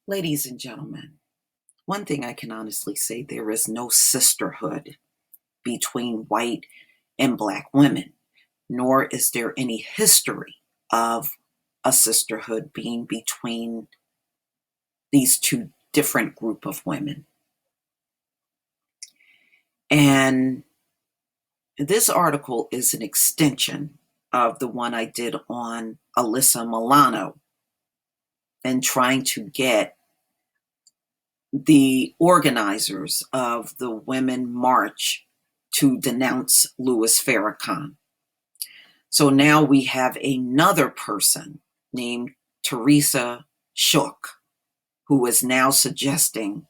Ladies and gentlemen, one thing I can honestly say, there is no sisterhood between white and black women, nor is there any history of a sisterhood being between these two different group of women. And this article is an extension of the one I did on Alyssa Milano and trying to get the organizers of the Women March to denounce Louis Farrakhan. So now we have another person named Teresa Shook, who is now suggesting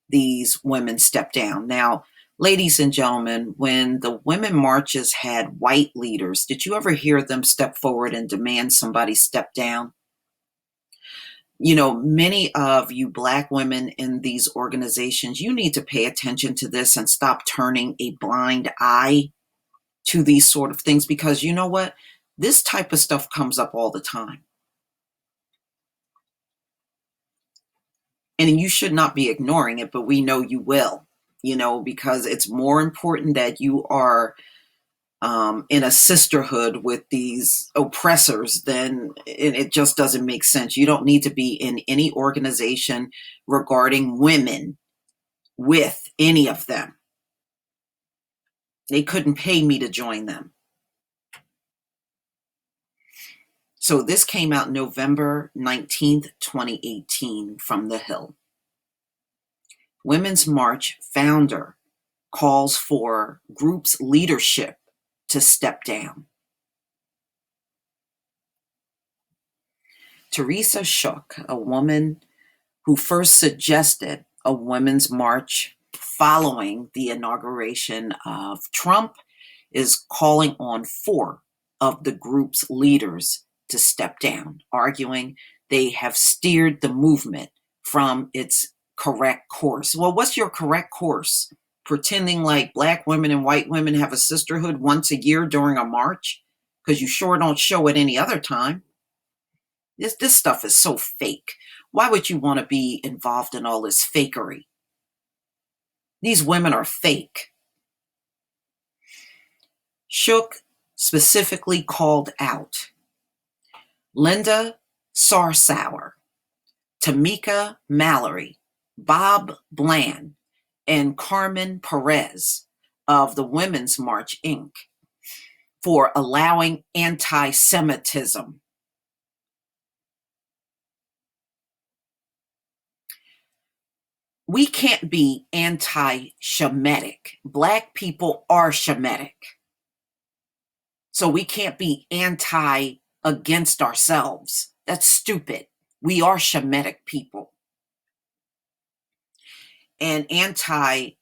these women step down. Now, ladies and gentlemen, when the women marches had white leaders, did you ever hear them step forward and demand somebody step down? You know, many of you black women in these organizations, you need to pay attention to this and stop turning a blind eye to these sort of things, because you know what? This type of stuff comes up all the time. And you should not be ignoring it, but we know you will, because it's more important that you are in a sisterhood with these oppressors, then it just doesn't make sense. You don't need to be in any organization regarding women with any of them. They couldn't pay me to join them. So this came out November 19th, 2018 from The Hill. Women's March founder calls for group's leadership to step down. Teresa Shook, a woman who first suggested a women's march following the inauguration of Trump, is calling on 4 of the group's leaders to step down, arguing they have steered the movement from its correct course. Well, what's your correct course? Pretending like black women and white women have a sisterhood once a year during a march? Because you sure don't show it any other time. This stuff is so fake. Why would you want to be involved in all this fakery? These women are fake. Shook specifically called out Linda Sarsour, Tamika Mallory, Bob Bland, and Carmen Perez of the Women's March, Inc., for allowing anti-Semitism. We can't be anti-Shemitic. Black people are Shemitic. So we can't be against ourselves. That's stupid. We are Shemitic people. And LBGTQIA.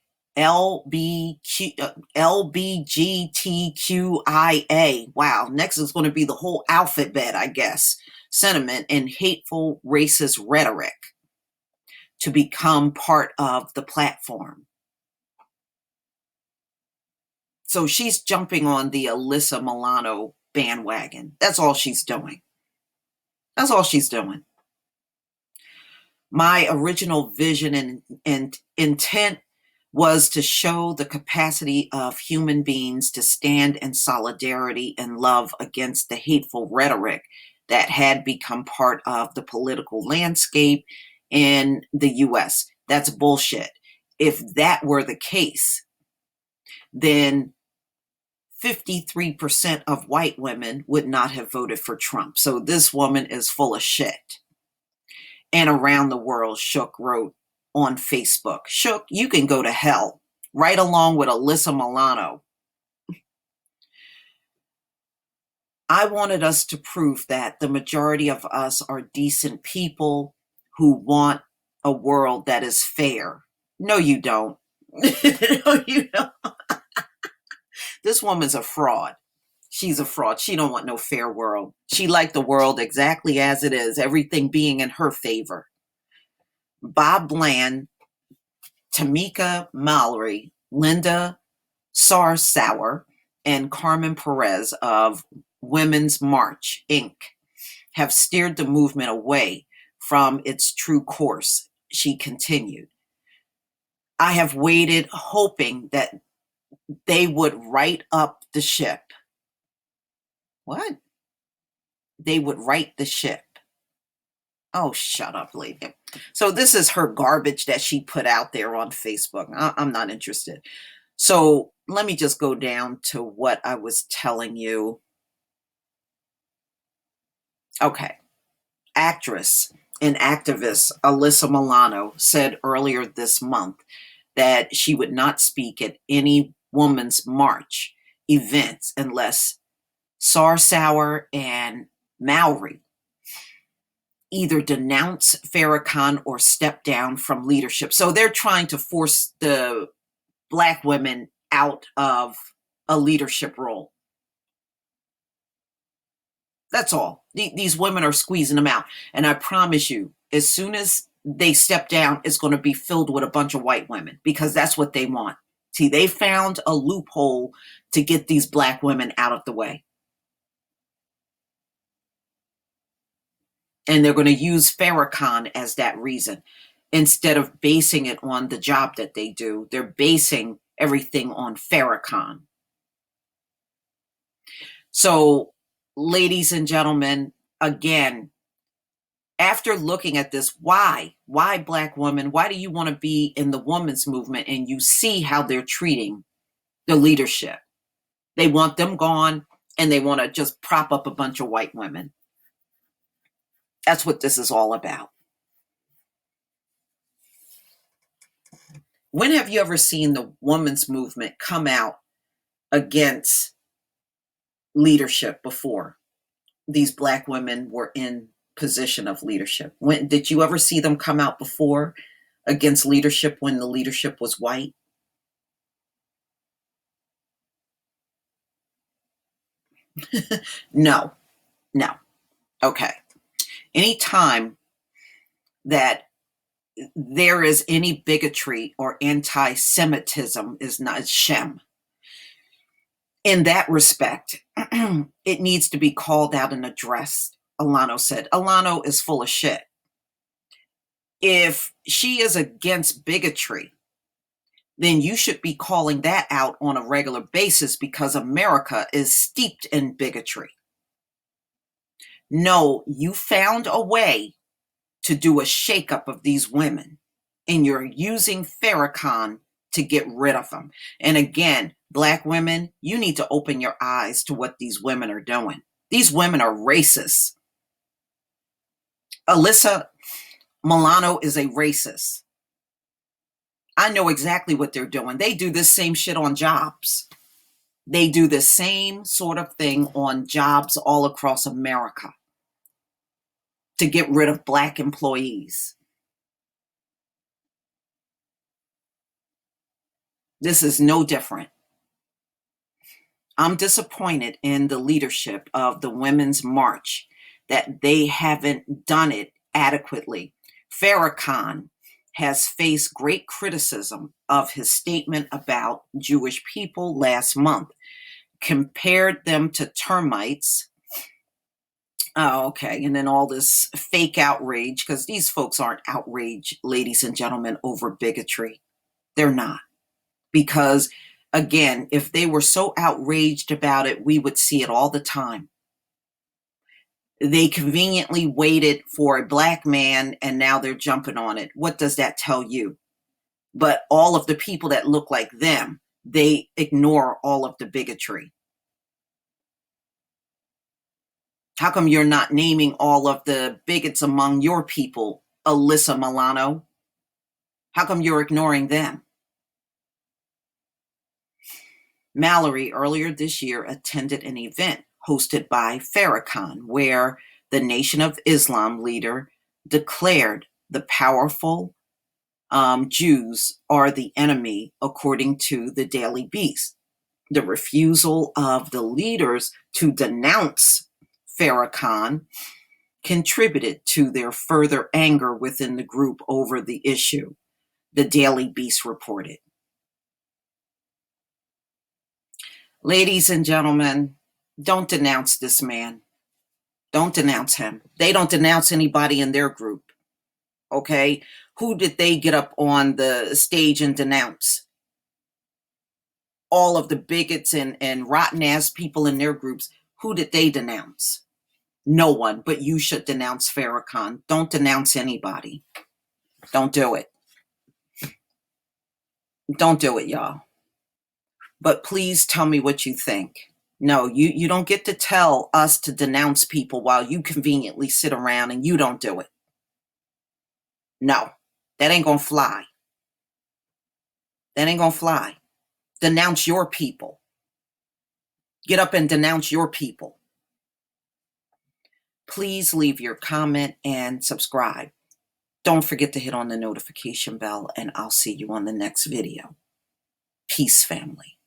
Wow, next is going to be the whole alphabet, I guess. Sentiment and hateful racist rhetoric to become part of the platform. So she's jumping on the Alyssa Milano bandwagon. That's all she's doing. That's all she's doing. My original vision and intent was to show the capacity of human beings to stand in solidarity and love against the hateful rhetoric that had become part of the political landscape in the US. That's bullshit. If that were the case, then 53% of white women would not have voted for Trump. So this woman is full of shit. And around the world, Shook wrote on Facebook, Shook, you can go to hell, right along with Alyssa Milano. I wanted us to prove that the majority of us are decent people who want a world that is fair. No, you don't. No, you don't. This woman's a fraud. She's a fraud. She don't want no fair world. She liked the world exactly as it is, everything being in her favor. Bob Bland, Tamika Mallory, Linda Sarsour, and Carmen Perez of Women's March, Inc. have steered the movement away from its true course. She continued, I have waited hoping that they would right up the ship. What? They would right the ship. Oh, shut up, lady. So this is her garbage that she put out there on Facebook. I'm not interested. So let me just go down to what I was telling you. Okay. Actress and activist Alyssa Milano said earlier this month that she would not speak at any Women's March events unless Sarsauer and Maori either denounce Farrakhan or step down from leadership. So they're trying to force the Black women out of a leadership role. That's all. These women are squeezing them out. And I promise you, as soon as they step down, it's going to be filled with a bunch of white women because that's what they want. See, they found a loophole to get these Black women out of the way. And they're going to use Farrakhan as that reason. Instead of basing it on the job that they do, they're basing everything on Farrakhan. So, ladies and gentlemen, again, after looking at this, why Black women? Why do you want to be in the women's movement and you see how they're treating the leadership? They want them gone and they want to just prop up a bunch of white women. That's what this is all about. When have you ever seen the women's movement come out against leadership before these Black women were in position of leadership? When did you ever see them come out before against leadership when the leadership was white? No. Okay. Anytime that there is any bigotry or anti-Semitism is not Shem. In that respect, it needs to be called out and addressed, Alano said. Alano is full of shit. If she is against bigotry, then you should be calling that out on a regular basis because America is steeped in bigotry. No, you found a way to do a shakeup of these women, and you're using Farrakhan to get rid of them. And again, Black women, you need to open your eyes to what these women are doing. These women are racist. Alyssa Milano is a racist. I know exactly what they're doing. They do this same shit on jobs. They do the same sort of thing on jobs all across America to get rid of Black employees. This is no different. I'm disappointed in the leadership of the Women's March that they haven't done it adequately. Farrakhan has faced great criticism of his statement about Jewish people last month, compared them to termites. Oh, okay. And then all this fake outrage, because these folks aren't outraged, ladies and gentlemen, over bigotry. They're not. Because, again, if they were so outraged about it, we would see it all the time. They conveniently waited for a Black man and now they're jumping on it. What does that tell you? But all of the people that look like them, they ignore all of the bigotry. How come you're not naming all of the bigots among your people, Alyssa Milano? How come you're ignoring them? Mallory earlier this year attended an event hosted by Farrakhan, where the Nation of Islam leader declared the powerful Jews are the enemy, according to the Daily Beast. The refusal of the leaders to denounce Farrakhan contributed to their further anger within the group over the issue, the Daily Beast reported. Ladies and gentlemen, don't denounce this man. Don't denounce him. They don't denounce anybody in their group. Okay? Who did they get up on the stage and denounce? All of the bigots and rotten ass people in their groups. Who did they denounce? No one, but you should denounce Farrakhan. Don't denounce anybody. Don't do it. Don't do it, y'all. But please tell me what you think. No, you don't get to tell us to denounce people while you conveniently sit around and you don't do it. No, that ain't gonna fly. That ain't gonna fly. Denounce your people. Get up and denounce your people. Please leave your comment and subscribe. Don't forget to hit on the notification bell, and I'll see you on the next video. Peace, family.